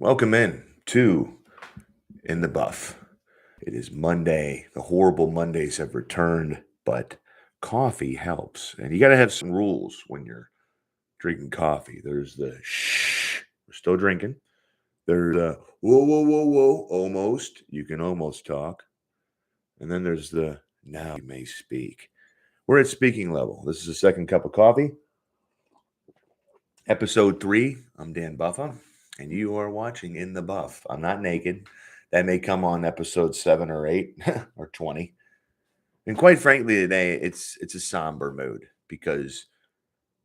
Welcome in the buff. It is Monday. The horrible Mondays have returned, but coffee helps. And you got to have some rules when you're drinking coffee. There's the shh, we're still drinking. There's the whoa, whoa, whoa, whoa, almost. You can almost talk. And then there's the now you may speak. We're at speaking level. This is the second cup of coffee, episode 3. I'm Dan Buffa, and you are watching In the Buff. I'm not naked. That may come on episode 7 or 8 or 20. And quite frankly, today it's a somber mood because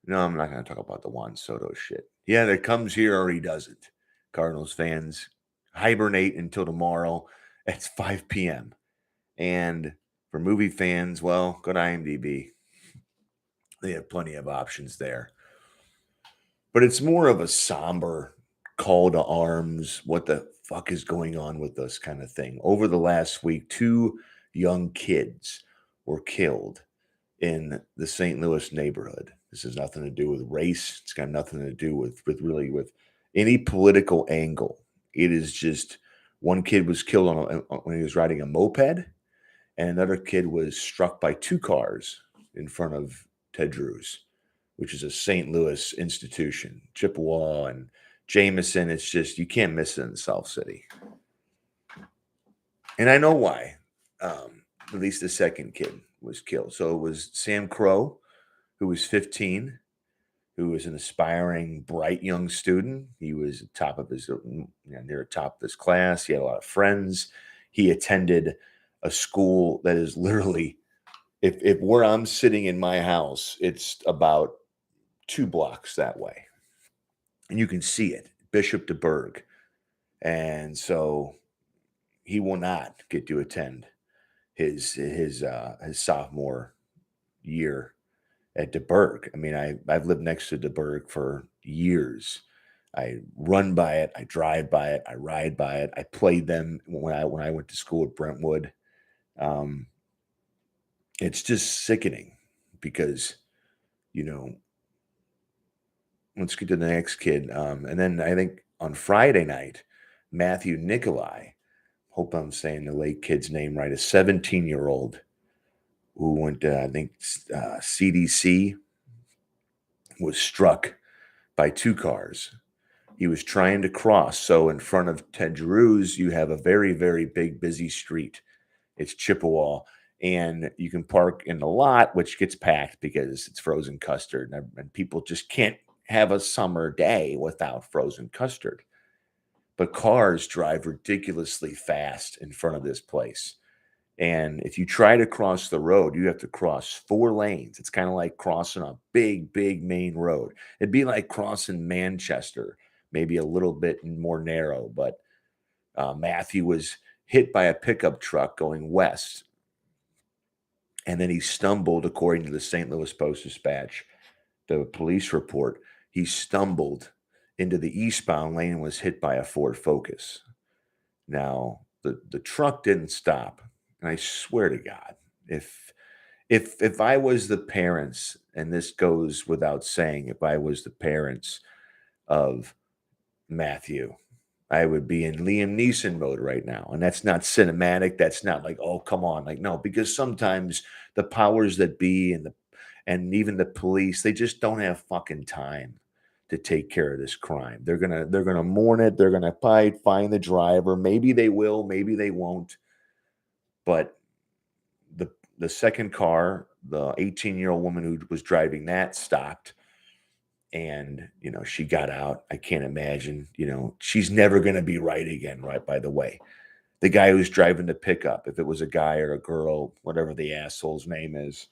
no, I'm not going to talk about the Juan Soto shit. Yeah, that comes here or he doesn't. Cardinals fans hibernate until tomorrow at 5 p.m. And for movie fans, well, go to IMDb. They have plenty of options there. But it's more of a somber call to arms. What the fuck is going on with us kind of thing. Over the last week, 2 young kids were killed in the St. Louis neighborhood. This has nothing to do with race. It's got nothing to do with any political angle. It is just one kid was killed when he was riding a moped, and another kid was struck by 2 cars in front of Ted Drew's, which is a St. Louis institution. Chippewa and Jameson, it's just, you can't miss it in South City. And I know why. At least the second kid was killed. So it was Sam Crowe, who was 15, who was an aspiring, bright young student. He was top of his, near the top of his class. He had a lot of friends. He attended a school that is literally, if where I'm sitting in my house, it's about 2 blocks that way. And you can see it, Bishop DeBerg. And so he will not get to attend his sophomore year at DeBerg. I mean, I've lived next to DeBerg for years. I run by it, I drive by it, I ride by it. I played them when I went to school at Brentwood. Um, it's just sickening because, you know, let's get to the next kid. And then I think on Friday night, Matthew Nicolai, hope I'm saying the late kid's name right, a 17-year-old who went to, I think, CDC, was struck by 2 cars. He was trying to cross. So in front of Ted Drew's, you have a very, very big, busy street. It's Chippewa. And you can park in the lot, which gets packed because it's frozen custard. And people just can't have a summer day without frozen custard. But cars drive ridiculously fast in front of this place. And if you try to cross the road, you have to cross 4 lanes. It's kind of like crossing a big, big main road. It'd be like crossing Manchester, maybe a little bit more narrow. But Matthew was hit by a pickup truck going west. And then he stumbled, according to the St. Louis Post-Dispatch, the police report. He stumbled into the eastbound lane and was hit by a Ford Focus. Now, the truck didn't stop. And I swear to God, if I was the parents, and this goes without saying, if I was the parents of Matthew, I would be in Liam Neeson mode right now. And that's not cinematic. That's not like, oh, come on. Like, no, because sometimes the powers that be and even the police, they just don't have fucking time to take care of this crime. They're gonna mourn it. They're gonna find the driver. Maybe they will, maybe they won't. But the second car, the 18-year-old woman who was driving that stopped, and she got out. I can't imagine, she's never going to be right again, right? By the way, the guy who's driving the pickup, if it was a guy or a girl, whatever the asshole's name is,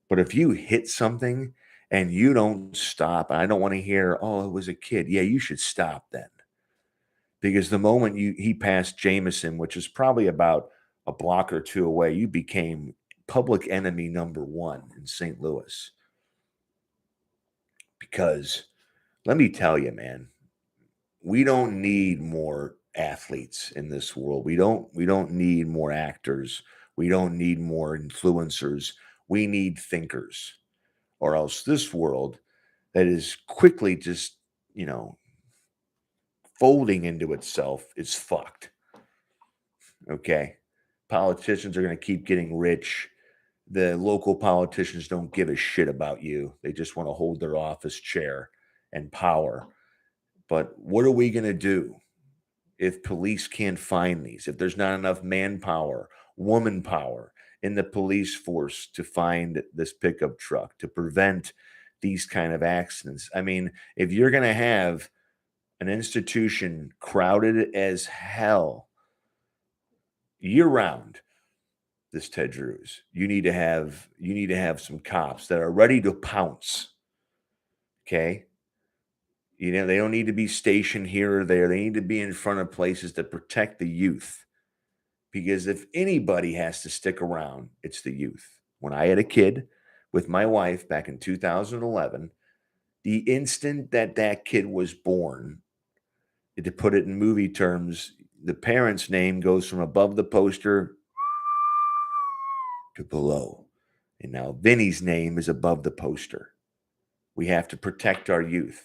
but if you hit something and you don't stop, I don't want to hear, oh, it was a kid. Yeah, you should stop then, because the moment he passed Jameson, which is probably about a block or 2 away, you became public enemy number 1 in St. Louis. Because let me tell you, man, we don't need more athletes in this world. We don't need more actors. We don't need more influencers. We need thinkers. Or else this world that is quickly just, folding into itself is fucked. Okay. Politicians are going to keep getting rich. The local politicians don't give a shit about you. They just want to hold their office chair and power. But what are we going to do if police can't find these? If there's not enough manpower, woman power in the police force to find this pickup truck, to prevent these kind of accidents? I mean, if you're going to have an institution crowded as hell year round, this Ted Drews, you need to have some cops that are ready to pounce. Okay. They don't need to be stationed here or there. They need to be in front of places that protect the youth. Because if anybody has to stick around, it's the youth. When I had a kid with my wife back in 2011, the instant that that kid was born, to put it in movie terms, the parent's name goes from above the poster to below. And now Vinny's name is above the poster. We have to protect our youth,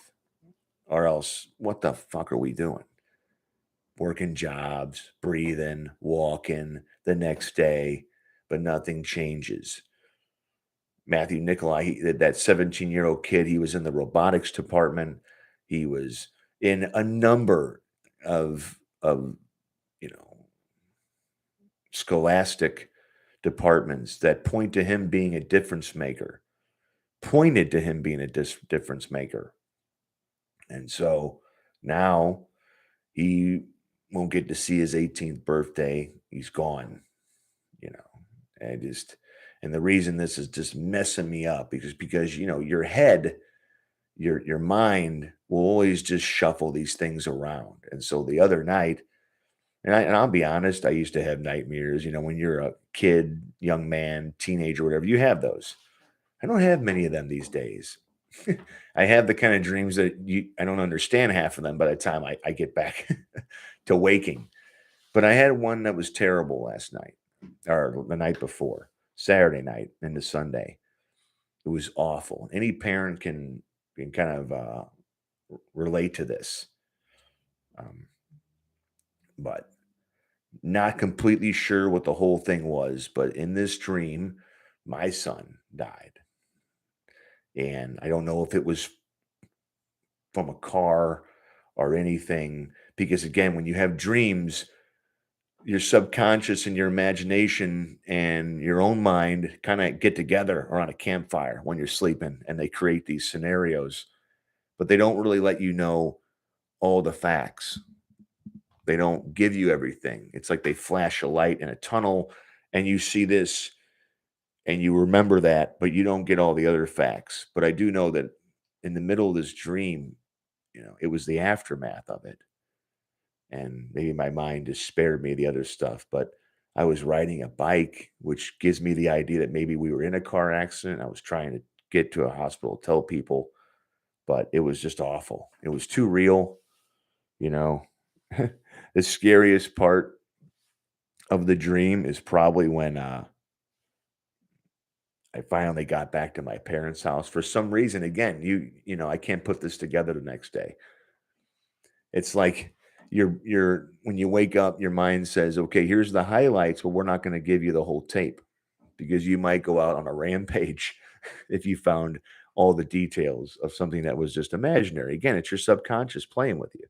or else what the fuck are we doing? Working jobs, breathing, walking the next day, but nothing changes. Matthew Nicolai, that 17-year-old kid, he was in the robotics department. He was in a number of scholastic departments that point to him being a difference maker, pointed to him being a difference maker. And so now he won't get to see his 18th birthday. He's gone, you know. And the reason this is just messing me up is because your head, your mind will always just shuffle these things around. And so the other night, and I'll be honest, I used to have nightmares. When you're a kid, young man, teenager, whatever, you have those. I don't have many of them these days. I have the kind of dreams that I don't understand half of them by the time I get back to waking. But I had one that was terrible last night, or the night before, Saturday night into Sunday. It was awful. Any parent can kind of relate to this. But not completely sure what the whole thing was. But in this dream, my son died. And I don't know if it was from a car or anything, because again, when you have dreams, your subconscious and your imagination and your own mind kind of get together around a campfire when you're sleeping, and they create these scenarios, but they don't really let you know all the facts. They don't give you everything. It's like they flash a light in a tunnel and you see this and you remember that, but you don't get all the other facts. But I do know that in the middle of this dream, it was the aftermath of it. And maybe my mind just spared me the other stuff, but I was riding a bike, which gives me the idea that maybe we were in a car accident. I was trying to get to a hospital, tell people, but it was just awful. It was too real, you know. The scariest part of the dream is probably when I finally got back to my parents' house. For some reason, again, I can't put this together the next day. It's like you're when you wake up, your mind says, "Okay, here's the highlights, but we're not going to give you the whole tape because you might go out on a rampage if you found all the details of something that was just imaginary." Again, it's your subconscious playing with you.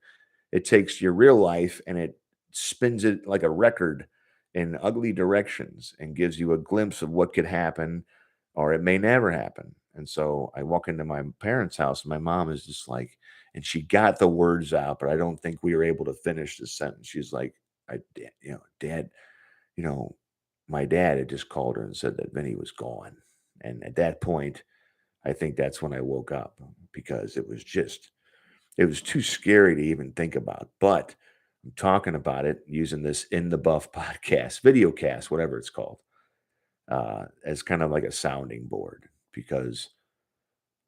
It takes your real life and it spins it like a record in ugly directions and gives you a glimpse of what could happen or it may never happen. And so I walk into my parents' house and my mom is just like, and she got the words out, but I don't think we were able to finish the sentence. She's like, Dad, you know, my dad had just called her and said that Vinny was gone. And at that point, I think that's when I woke up because it was too scary to even think about. But I'm talking about it using this In the Buff podcast, video cast, whatever it's called, as kind of like a sounding board. Because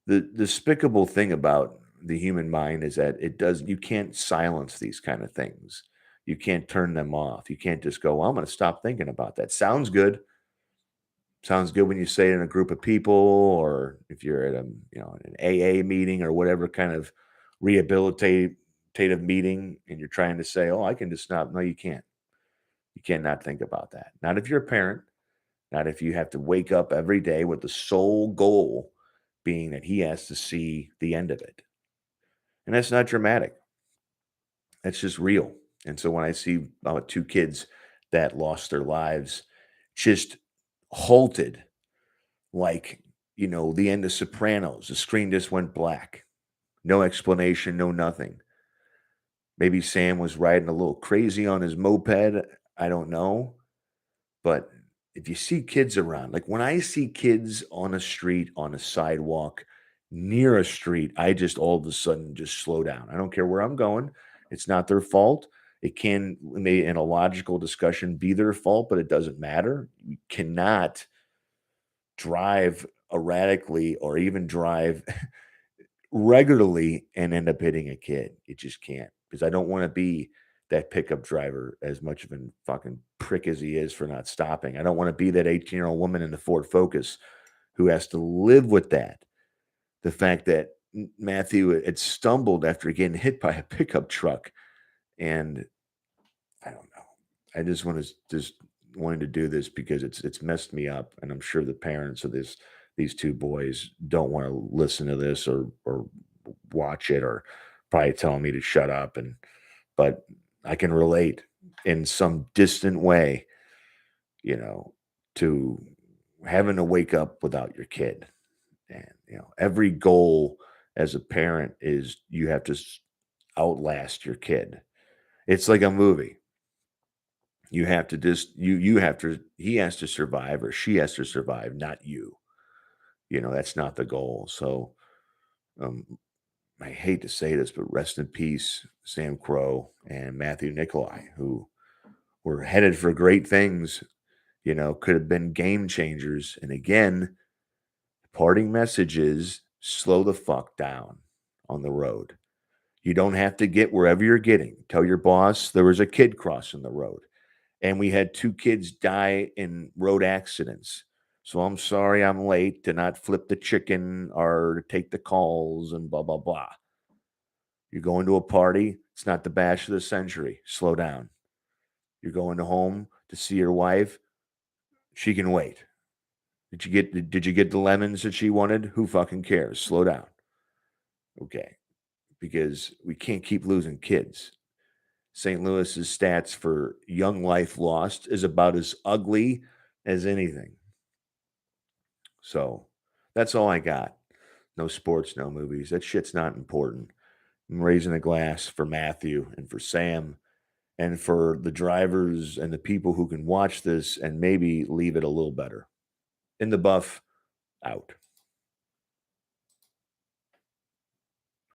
the despicable thing about the human mind is that you can't silence these kind of things. You can't turn them off. You can't just go, well, I'm going to stop thinking about that. Sounds good. Sounds good when you say it in a group of people, or if you're at an AA meeting or whatever kind of rehabilitate consultative meeting and you're trying to say, "Oh, I can just not." No, you can't. You cannot think about that. Not if you're a parent, not if you have to wake up every day with the sole goal being that he has to see the end of it. And that's not dramatic. That's just real. And so when I see two kids that lost their lives, just halted like, the end of Sopranos, the screen just went black. No explanation, no nothing. Maybe Sam was riding a little crazy on his moped. I don't know. But if you see kids around, like when I see kids on a street, on a sidewalk, near a street, I just all of a sudden just slow down. I don't care where I'm going. It's not their fault. It can, in a logical discussion, be their fault, but it doesn't matter. You cannot drive erratically or even drive regularly and end up hitting a kid. You just can't, because I don't want to be that pickup driver, as much of a fucking prick as he is for not stopping. I don't want to be that 18-year-old woman in the Ford Focus who has to live with that. The fact that Matthew had stumbled after getting hit by a pickup truck. And I don't know. I just want to just wanted to do this because it's messed me up. And I'm sure the parents of these two boys don't want to listen to this or watch it, or probably telling me to shut up. But I can relate in some distant way, you know, to having to wake up without your kid. And, every goal as a parent is you have to outlast your kid. It's like a movie. You have to just, you have to, he has to survive or she has to survive, not you. That's not the goal. So, um, I hate to say this, but rest in peace, Sam Crowe and Matthew Nicolai, who were headed for great things, could have been game changers. And again, parting message is slow the fuck down on the road. You don't have to get wherever you're getting. Tell your boss there was a kid crossing the road and we had two kids die in road accidents. So I'm sorry I'm late to not flip the chicken or take the calls and blah, blah, blah. You're going to a party. It's not the bash of the century. Slow down. You're going home to see your wife. She can wait. Did you get the lemons that she wanted? Who fucking cares? Slow down. Okay. Because we can't keep losing kids. St. Louis's stats for young life lost is about as ugly as anything. So that's all I got. No sports, no movies. That shit's not important. I'm raising a glass for Matthew and for Sam and for the drivers and the people who can watch this and maybe leave it a little better. In the buff, out.